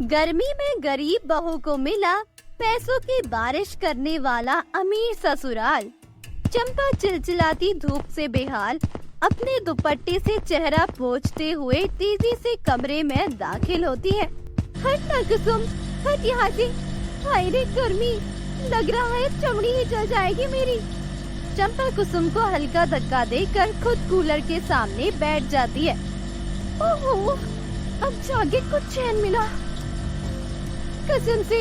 गर्मी में गरीब बहू को मिला पैसों की बारिश करने वाला अमीर ससुराल। चंपा चिलचिलाती धूप से बेहाल अपने दुपट्टे से चेहरा पोंछते हुए तेजी से कमरे में दाखिल होती है। हट ना कुसुम, हट यहाँ से। हाय रे गर्मी, लग रहा है चमड़ी ही जल जाएगी मेरी। चंपा कुसुम को हल्का धक्का देकर खुद कूलर के सामने बैठ जाती है। ओह, अब जाके कुछ चैन मिला। कसम से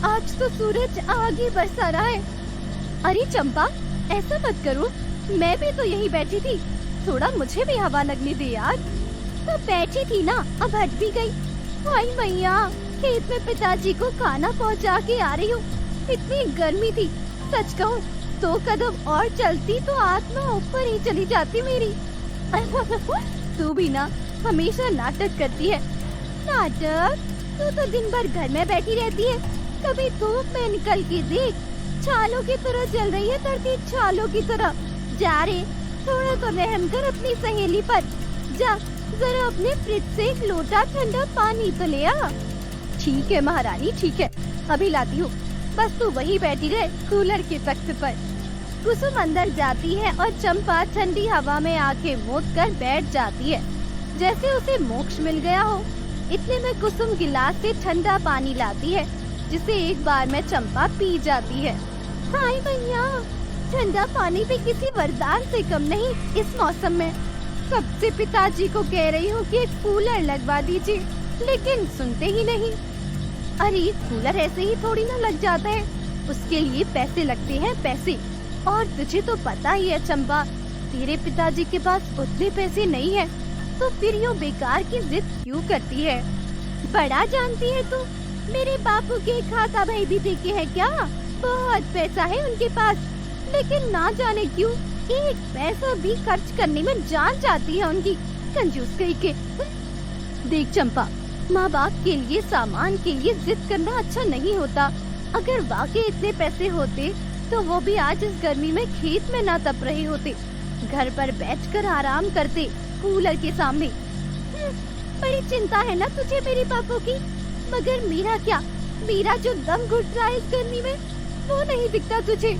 आज तो सूरज आग ही बरसा रहा है। अरे चंपा, ऐसा मत करो, मैं भी तो यही बैठी थी, थोड़ा मुझे भी हवा लगने दे यार। तो बैठी थी ना, अब हट भी गई। हाय मैया, खेत में पिताजी को खाना पहुंचा के आ रही हूँ। इतनी गर्मी थी, सच कहूँ 2 कदम और चलती तो आत्मा ऊपर ही चली जाती मेरी। तू भी ना हमेशा नाटक करती है। नाटक? तू तो दिन भर घर में बैठी रहती है, कभी धूप में निकल के देख, छालों की तरह जल रही है धरती, छालों की तरह। जा रे, थोड़ा तो रहम कर अपनी सहेली पर। जा जरा अपने फ्रिज से एक लोटा ठंडा पानी तो ले आ। ठीक है महारानी, ठीक है, अभी लाती हूँ, बस तू वही बैठी रहे कूलर के तख्त पर। कुसुम अंदर जाती है और चंपा ठंडी हवा में आंखें मूंद कर बैठ जाती है, जैसे उसे मोक्ष मिल गया हो। इतने में कुसुम गिलास से ठंडा पानी लाती है, जिसे एक बार में चंपा पी जाती है। हाय भैया, ठंडा पानी भी किसी वरदान से कम नहीं इस मौसम में। कब से पिताजी को कह रही हूँ कि एक कूलर लगवा दीजिए, लेकिन सुनते ही नहीं। अरे कूलर ऐसे ही थोड़ी ना लग जाता है, उसके लिए पैसे लगते हैं, पैसे। और तुझे तो पता ही है चंपा, तेरे पिताजी के पास उतने पैसे नहीं है, तो फिर यूँ बेकार की जिद क्यों करती है? बड़ा जानती है तू, मेरे बापू के खाता भाई भी देखे है क्या? बहुत पैसा है उनके पास, लेकिन ना जाने क्यों एक पैसा भी खर्च करने में जान जाती है उनकी, कंजूस कहीं के। देख चंपा, माँ बाप के लिए सामान के लिए जिद करना अच्छा नहीं होता। अगर वाकई इतने पैसे होते तो वो भी आज इस गर्मी में खेत में ना तप रहे होते, घर पर बैठकर आराम करते कूलर के सामने। बड़ी चिंता है ना तुझे मेरे पापा की, मगर मेरा क्या, मेरा जो दम घुट रहा है इस गर्मी में वो नहीं दिखता तुझे?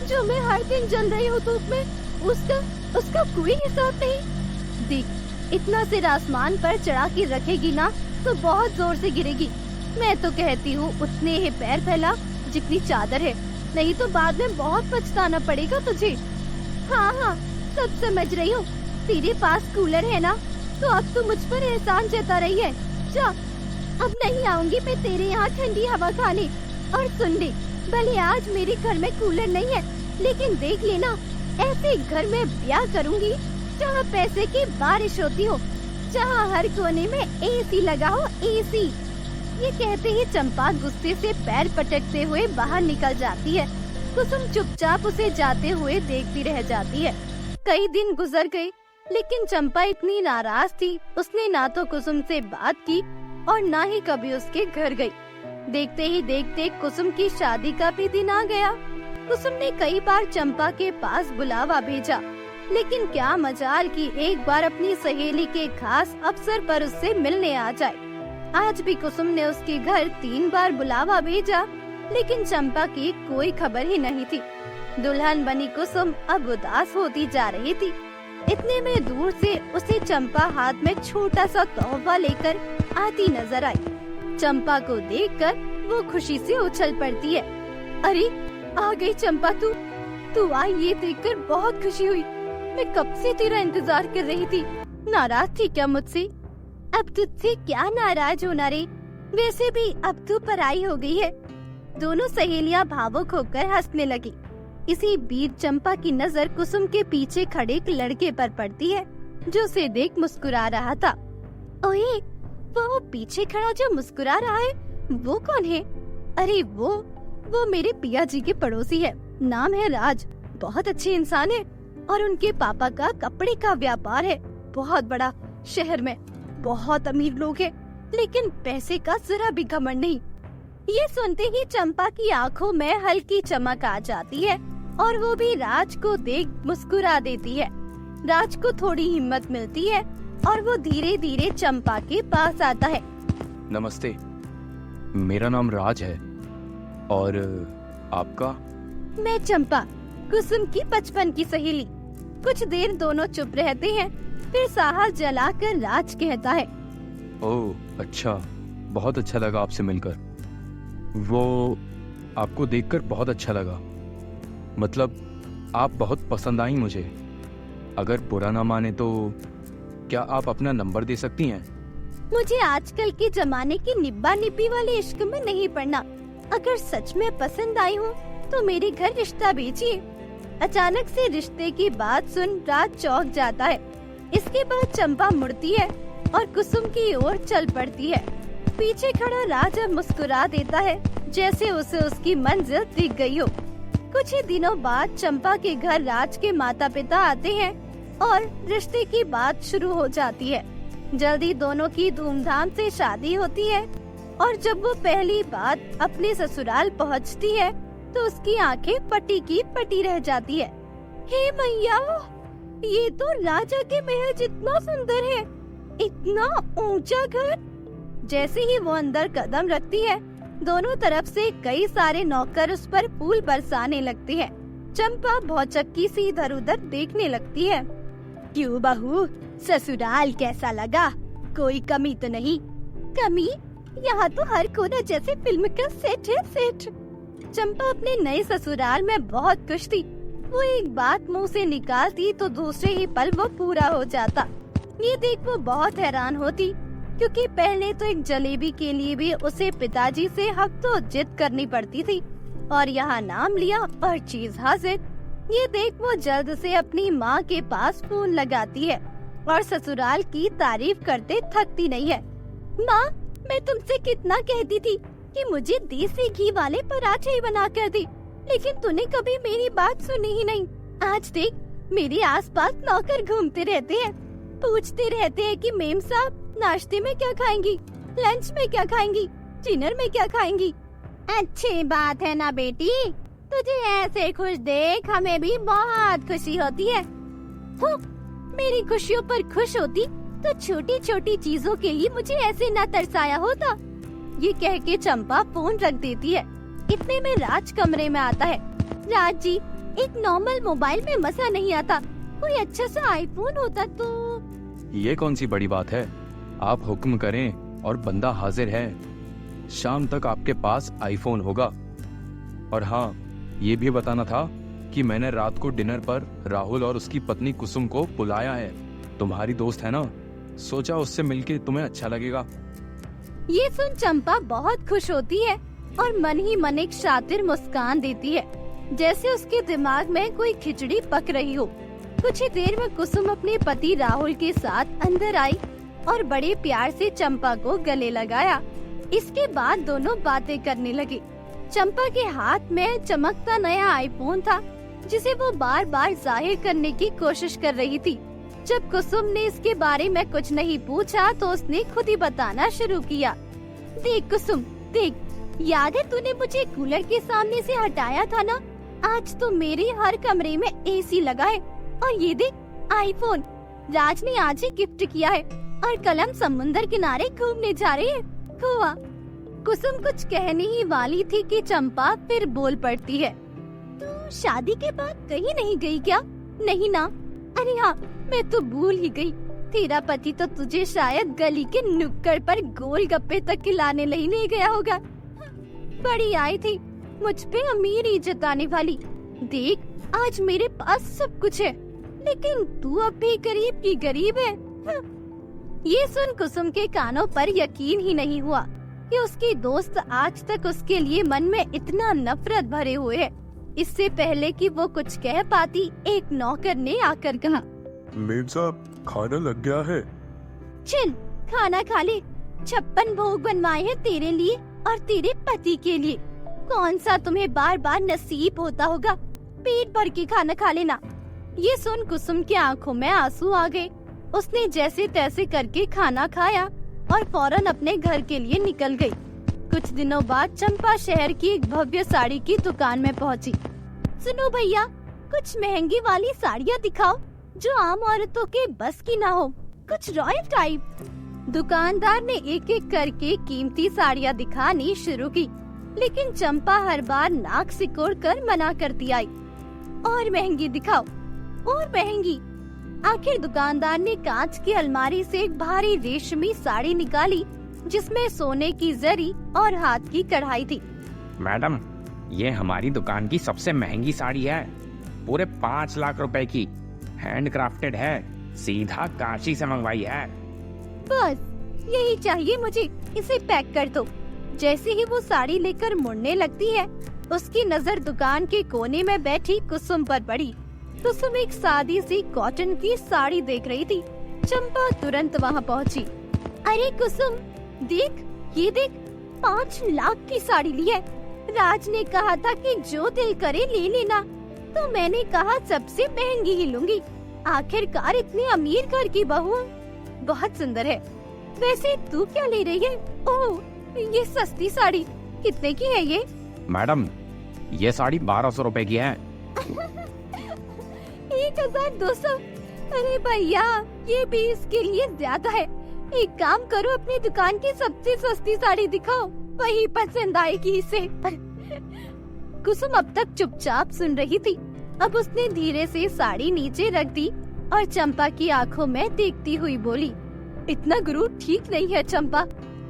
जो मैं हर दिन जल रही हूँ धूप में, उसका कोई हिसाब नहीं। देख, इतना सिर आसमान पर चढ़ा के रखेगी ना तो बहुत जोर से गिरेगी। मैं तो कहती हूँ उतने ही पैर फैला जितनी चादर है, नहीं तो बाद में बहुत पछताना पड़ेगा तुझे। हाँ हाँ, सब समझ रही हूँ, तेरे पास कूलर है ना, तो अब तू मुझ पर एहसान जता रही है। जा, अब नहीं आऊंगी मैं तेरे यहाँ ठंडी हवा खाने। और सुन ले, भले आज मेरे घर में कूलर नहीं है, लेकिन देख लेना, ऐसे घर में ब्याह करूंगी जहाँ पैसे की बारिश होती हो, जहाँ हर कोने में एसी लगा हो, एसी। ये कहते ही चंपा गुस्से से पैर पटकते हुए बाहर निकल जाती है। कुसुम चुपचाप उसे जाते हुए देखती रह जाती है। कई दिन गुजर गए, लेकिन चंपा इतनी नाराज थी, उसने ना तो कुसुम से बात की और ना ही कभी उसके घर गई। देखते ही देखते कुसुम की शादी का भी दिन आ गया। कुसुम ने कई बार चंपा के पास बुलावा भेजा, लेकिन क्या मजाल कि एक बार अपनी सहेली के खास अवसर पर उससे मिलने आ जाए। आज भी कुसुम ने उसके घर 3 बार बुलावा भेजा, लेकिन चंपा की कोई खबर ही नहीं थी। दुल्हन बनी कुसुम अब उदास होती जा रही थी। इतने में दूर से उसे चंपा हाथ में छोटा सा तोहफा लेकर आती नजर आई। चंपा को देखकर वो खुशी से उछल पड़ती है। अरे आ गई चंपा, तू आई, ये देखकर बहुत खुशी हुई। मैं कब से तेरा इंतजार कर रही थी। नाराज थी क्या मुझसे? अब तुझसे क्या नाराज होना रे, वैसे भी अब तू पराई हो गई है। दोनों सहेलियां भावुक होकर हंसने लगी। इसी बीच चंपा की नजर कुसुम के पीछे खड़े एक लड़के पर पड़ती है, जो उसे देख मुस्कुरा रहा था। ओए, वो पीछे खड़ा जो मुस्कुरा रहा है, वो कौन है? अरे वो मेरे पिया जी के पड़ोसी है, नाम है राज। बहुत अच्छे इंसान है और उनके पापा का कपड़े का व्यापार है, बहुत बड़ा। शहर में बहुत अमीर लोग हैं, लेकिन पैसे का जरा भी घमंड नहीं। ये सुनते ही चंपा की आंखों में हल्की चमक आ जाती है और वो भी राज को देख मुस्कुरा देती है। राज को थोड़ी हिम्मत मिलती है और वो धीरे धीरे चंपा के पास आता है। नमस्ते। मेरा नाम राज है। और आपका? मैं चंपा, कुसुम की बचपन की सहेली। कुछ देर दोनों चुप रहते हैं, फिर साहस जलाकर राज कहता है, ओह अच्छा, बहुत अच्छा लगा आपसे मिलकर। वो आपको देखकर बहुत अच्छा लगा। मतलब आप बहुत पसंद आई मुझे। अगर बुरा ना माने तो क्या आप अपना नंबर दे सकती हैं? मुझे आजकल के जमाने की निब्बा निब्बी वाले इश्क में नहीं पड़ना। अगर सच में पसंद आई हूँ तो मेरे घर रिश्ता भेजिए। अचानक से रिश्ते की बात सुन राज चौंक जाता है। इसके बाद चंपा मुड़ती है और कुसुम की ओर चल पड़ती है। पीछे खड़ा राज अब मुस्कुरा देता है, जैसे उसे उसकी मंजिल दिख गई हो। कुछ ही दिनों बाद चंपा के घर राज के माता पिता आते हैं और रिश्ते की बात शुरू हो जाती है। जल्दी दोनों की धूमधाम से शादी होती है और जब वो पहली बार अपने ससुराल पहुंचती है तो उसकी आंखें पटी की पटी रह जाती है। हे मैया, ये तो राजा के महल जितना सुंदर है, इतना ऊंचा घर। जैसे ही वो अंदर कदम रखती है, दोनों तरफ से कई सारे नौकर उस पर फूल बरसाने लगते हैं। चंपा भौचक्की सी इधर उधर देखने लगती है। क्यों बहू, ससुराल कैसा लगा? कोई कमी तो नहीं? कमी? यहाँ तो हर कोना जैसे फिल्म का सेट है, सेट। चंपा अपने नए ससुराल में बहुत खुश थी। वो एक बात मुंह से निकालती तो दूसरे ही पल वो पूरा हो जाता। ये देख वो बहुत हैरान होती, क्योंकि पहले तो एक जलेबी के लिए भी उसे पिताजी से हक तो जिद करनी पड़ती थी, और यहाँ नाम लिया और चीज हाजिर। ये देख वो जल्द से अपनी माँ के पास फोन लगाती है और ससुराल की तारीफ करते थकती नहीं है। माँ, मैं तुमसे कितना कहती थी कि मुझे देसी घी वाले पराठे ही बना कर दी, लेकिन तूने कभी मेरी बात सुनी ही नहीं। आज देख, मेरे आसपास नौकर घूमते रहते हैं, पूछते रहते हैं कि मेम साहब नाश्ते में क्या खाएंगी, लंच में क्या खाएंगी, डिनर में क्या खाएंगी। अच्छी बात है ना बेटी, तुझे ऐसे खुश देख हमें भी बहुत खुशी होती है। मेरी खुशियों पर खुश होती तो छोटी छोटी चीजों के लिए मुझे ऐसे न तरसाया होता। ये कह के चंपा फोन रख देती है। इतने में राज कमरे में आता है। राज जी, एक नॉर्मल मोबाइल में मजा नहीं आता, कोई अच्छा सा आईफोन होता तो। ये कौन सी बड़ी बात है, आप हुक्म करें और बंदा हाजिर है। शाम तक आपके पास आईफोन होगा। और हाँ, ये भी बताना था कि मैंने रात को डिनर पर राहुल और उसकी पत्नी कुसुम को बुलाया है। तुम्हारी दोस्त है ना, सोचा उससे मिलके तुम्हें अच्छा लगेगा। ये सुन चंपा बहुत खुश होती है और मन ही मन एक शातिर मुस्कान देती है, जैसे उसके दिमाग में कोई खिचड़ी पक रही हो। कुछ ही देर में कुसुम अपने पति राहुल के साथ अंदर आई और बड़े प्यार से चंपा को गले लगाया। इसके बाद दोनों बातें करने लगे। चंपा के हाथ में चमकता नया आईफोन था, जिसे वो बार बार जाहिर करने की कोशिश कर रही थी। जब कुसुम ने इसके बारे में कुछ नहीं पूछा तो उसने खुद ही बताना शुरू किया। देख कुसुम, देख, याद है तूने मुझे कूलर के सामने से हटाया था ना? आज तो मेरे हर कमरे में एसी लगा है, और ये देख आईफोन राज ने आज ही गिफ्ट किया है, और कलम समुंदर किनारे घूमने जा रही है। हुआ। कुसुम कुछ कहने ही वाली थी कि चंपा फिर बोल पड़ती है। तू शादी के बाद कहीं नहीं गई क्या? नहीं ना। अरे हाँ, मैं तो भूल ही गई। तेरा पति तो तुझे शायद गली के नुक्कड़ पर गोलगप्पे तक खिलाने नहीं गया होगा। बड़ी आई थी मुझ पे अमीरी जताने वाली। देख, आज मेरे पास सब कुछ है, लेकिन तू अब भी गरीब की गरीब है। ये सुन कुसुम के कानों पर यकीन ही नहीं हुआ कि उसकी दोस्त आज तक उसके लिए मन में इतना नफरत भरे हुए है। इससे पहले कि वो कुछ कह पाती, एक नौकर ने आकर कहा, मेम साहब, खाना लग गया है। चल खाना खा ले। 56 भोग बनवाए हैं तेरे लिए और तेरे पति के लिए। कौन सा तुम्हें बार बार नसीब होता होगा? पेट भर के खाना खा लेना। ये सुन कुसुम की आंखों में आंसू आ गए। उसने जैसे तैसे करके खाना खाया और फौरन अपने घर के लिए निकल गई। कुछ दिनों बाद चंपा शहर की एक भव्य साड़ी की दुकान में पहुंची। सुनो भैया, कुछ महंगी वाली साड़ियाँ दिखाओ जो आम औरतों के बस की ना हो, कुछ रॉयल टाइप। दुकानदार ने एक एक करके कीमती साड़ियाँ दिखानी शुरू की, लेकिन चंपा हर बार नाक सिकोड़ कर मना करती आई। और महंगी दिखाओ, और महंगी। आखिर दुकानदार ने कांच की अलमारी से एक भारी रेशमी साड़ी निकाली, जिसमें सोने की जरी और हाथ की कढ़ाई थी। मैडम, ये हमारी दुकान की सबसे महंगी साड़ी है। पूरे 5 लाख रुपए की, हैंडक्राफ्टेड है, सीधा काशी से मंगवाई है। बस यही चाहिए मुझे, इसे पैक कर दो। जैसे ही वो साड़ी लेकर मुड़ने लगती है, उसकी नजर दुकान के कोने में बैठी कुसुम पर पड़ी। कुसुम एक सादी सी कॉटन की साड़ी देख रही थी। चंपा तुरंत वहाँ पहुँची। अरे कुसुम, देख, ये देख, 5 लाख की साड़ी ली है। राज ने कहा था कि जो दिल करे ले लेना, तो मैंने कहा सबसे महंगी ही लूंगी। आखिरकार इतने अमीर घर की बहू हूँ। बहुत सुंदर है। वैसे तू क्या ले रही है? ओह, ये सस्ती साड़ी कितने की है ये? मैडम, ये साड़ी 1200 रुपए की है। 1200? अरे भैया, ये भी इसके लिए ज्यादा है। एक काम करो, अपनी दुकान की सबसे सस्ती साड़ी दिखाओ, वही पसंद आएगी इसे। कुसुम अब तक चुपचाप सुन रही थी। अब उसने धीरे से साड़ी नीचे रख दी और चंपा की आंखों में देखती हुई बोली, इतना गुरूर ठीक नहीं है चंपा।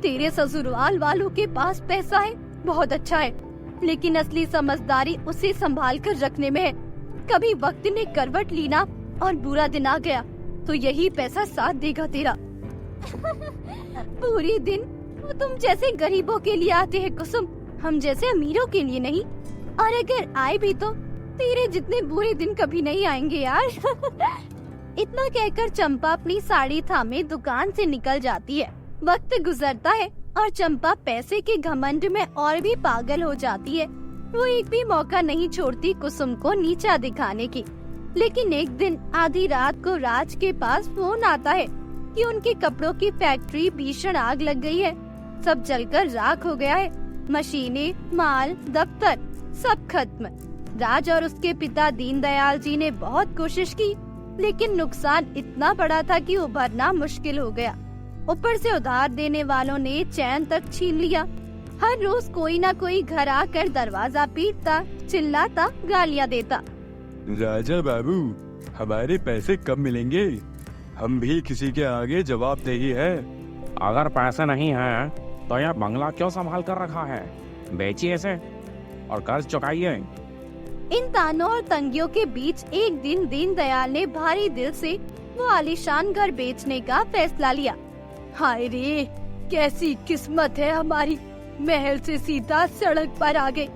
तेरे ससुराल वालों के पास पैसा है, बहुत अच्छा है, लेकिन असली समझदारी उसे संभाल कर रखने में है। कभी वक्त ने करवट ली ना और बुरा दिन आ गया, तो यही पैसा साथ देगा तेरा। पूरे दिन वो तुम जैसे गरीबों के लिए आते हैं कुसुम, हम जैसे अमीरों के लिए नहीं। और अगर आए भी तो तेरे जितने बुरे दिन कभी नहीं आएंगे यार। इतना कहकर चंपा अपनी साड़ी थामे दुकान से निकल जाती है। वक्त गुजरता है और चंपा पैसे के घमंड में और भी पागल हो जाती है। वो एक भी मौका नहीं छोड़ती कुसुम को नीचा दिखाने की। लेकिन एक दिन आधी रात को राज के पास फोन आता है कि उनके कपड़ों की फैक्ट्री भीषण आग लग गई है। सब जलकर राख हो गया है। मशीनें, माल, दफ्तर सब खत्म। राज और उसके पिता दीनदयाल जी ने बहुत कोशिश की, लेकिन नुकसान इतना बड़ा था कि उभरना मुश्किल हो गया। ऊपर से उधार देने वालों ने चैन तक छीन लिया। हर रोज कोई ना कोई घर आकर दरवाजा पीटता, चिल्लाता, गालियाँ देता। राजा बाबू, हमारे पैसे कब मिलेंगे? हम भी किसी के आगे जवाबदेही है। अगर पैसे नहीं है तो यह बंगला क्यों संभाल कर रखा है? बेचिए इसे और कर्ज चुकाइए। इन तानों और तंगियों के बीच एक दिन दीनदयाल ने भारी दिल से वो आलीशान घर बेचने का फैसला लिया। हाय रे, कैसी किस्मत है हमारी, महल से सीधा सड़क पर आ गए।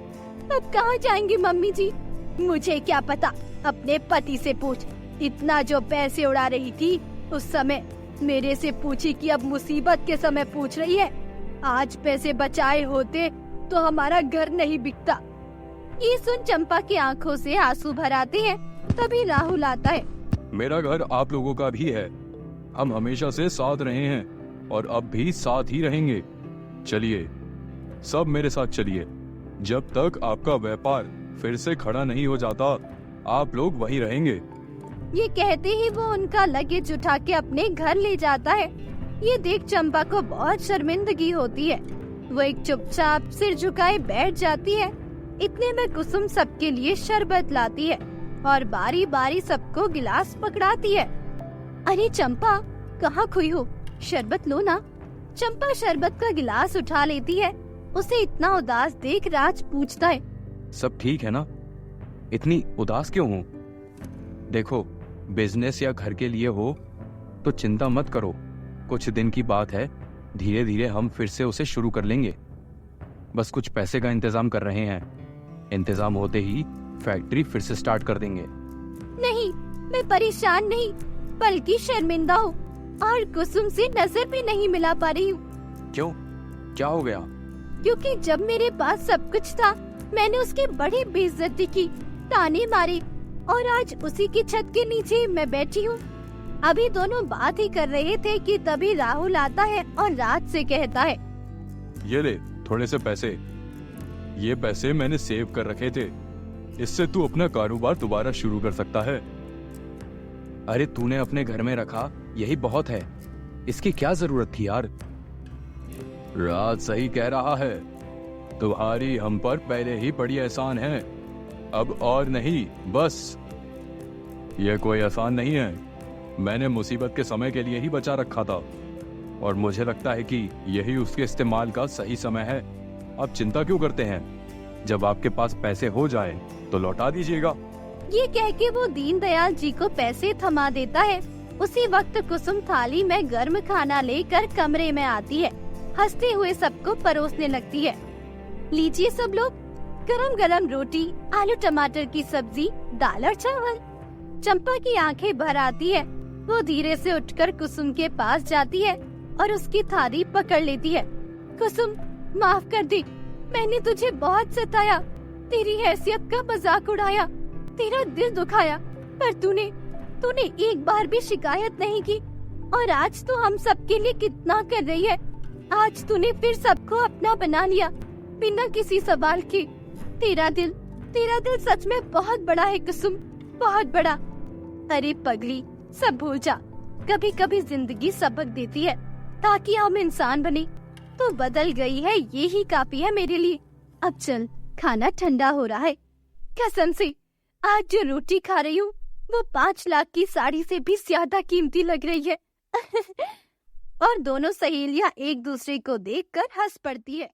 अब कहाँ जाएंगे मम्मी जी? मुझे क्या पता, अपने पति से पूछ। इतना जो पैसे उड़ा रही थी उस समय, मेरे से पूछी कि अब मुसीबत के समय पूछ रही है। आज पैसे बचाए होते तो हमारा घर नहीं बिकता। ये सुन चंपा की आंखों से आंसू भर आते हैं। तभी राहुल आता है। मेरा घर आप लोगों का भी है। हम हमेशा से साथ रहे हैं और अब भी साथ ही रहेंगे। चलिए, सब मेरे साथ चलिए। जब तक आपका व्यापार फिर से खड़ा नहीं हो जाता, आप लोग वहीं रहेंगे। ये कहते ही वो उनका लगेज उठा के अपने घर ले जाता है। ये देख चंपा को बहुत शर्मिंदगी होती है। वो एक चुपचाप सिर झुकाए बैठ जाती है। इतने में कुसुम सबके लिए शरबत लाती है और बारी बारी सबको गिलास पकड़ाती है। अरे चंपा, कहाँ खोई हो? शरबत लो ना। चंपा शरबत का गिलास उठा लेती है। उसे इतना उदास देख राज पूछता है, सब ठीक है ना? इतनी उदास क्यों हो? देखो, बिजनेस या घर के लिए हो तो चिंता मत करो। कुछ दिन की बात है, धीरे धीरे हम फिर से उसे शुरू कर लेंगे। बस कुछ पैसे का इंतजाम कर रहे हैं। इंतजाम होते ही फैक्ट्री फिर से स्टार्ट कर देंगे। नहीं, मैं परेशान नहीं बल्कि शर्मिंदा हूँ और कुसुम से नजर भी नहीं मिला पा रही हूँ। क्यों, क्या हो गया? क्योंकि जब मेरे पास सब कुछ था, मैंने उसकी बड़ी बेइज्जती की, ताने मारे, और आज उसी की छत के नीचे मैं बैठी हूँ। अभी दोनों बात ही कर रहे थे कि तभी राहुल आता है और राज से कहता है, ये ले थोड़े से पैसे। ये पैसे मैंने सेव कर रखे थे, इससे तू अपना कारोबार दोबारा शुरू कर सकता है। अरे तूने अपने घर में रखा, यही बहुत है। इसकी क्या जरूरत थी यार? राज सही कह रहा है, तुम्हारी हम पर पहले ही बड़ी एहसान है, अब और नहीं बस। यह कोई एहसान नहीं है, मैंने मुसीबत के समय के लिए ही बचा रखा था और मुझे लगता है कि यही उसके इस्तेमाल का सही समय है। आप चिंता क्यों करते हैं? जब आपके पास पैसे हो जाए तो लौटा दीजिएगा। ये कह के वो दीनदयाल जी को पैसे थमा देता है। उसी वक्त कुसुम थाली में गर्म खाना लेकर कमरे में आती है, हंसते हुए सबको परोसने लगती है। लीजिए सब लोग, गरम गरम रोटी, आलू टमाटर की सब्जी, दाल और चावल। चंपा की आंखें भर आती है। वो धीरे से उठकर कुसुम के पास जाती है और उसकी थाली पकड़ लेती है। कुसुम, माफ कर दे, मैंने तुझे बहुत सताया, तेरी हैसियत का मजाक उड़ाया, तेरा दिल दुखाया, पर तूने एक बार भी शिकायत नहीं की और आज तो हम सबके लिए कितना कर रही है। आज तूने फिर सबको अपना बना लिया बिना किसी सवाल के। तेरा दिल सच में बहुत बड़ा है कुसुम, बहुत बड़ा। अरे पगली, सब भूल जा। कभी कभी जिंदगी सबक देती है ताकि हम इंसान बने। तो बदल गई है, ये ही काफी है मेरे लिए। अब चल, खाना ठंडा हो रहा है। कसम से आज जो रोटी खा रही हूँ वो 5 लाख की साड़ी से भी ज्यादा कीमती लग रही है। और दोनों सहेलियां एक दूसरे को देखकर हंस पड़ती है।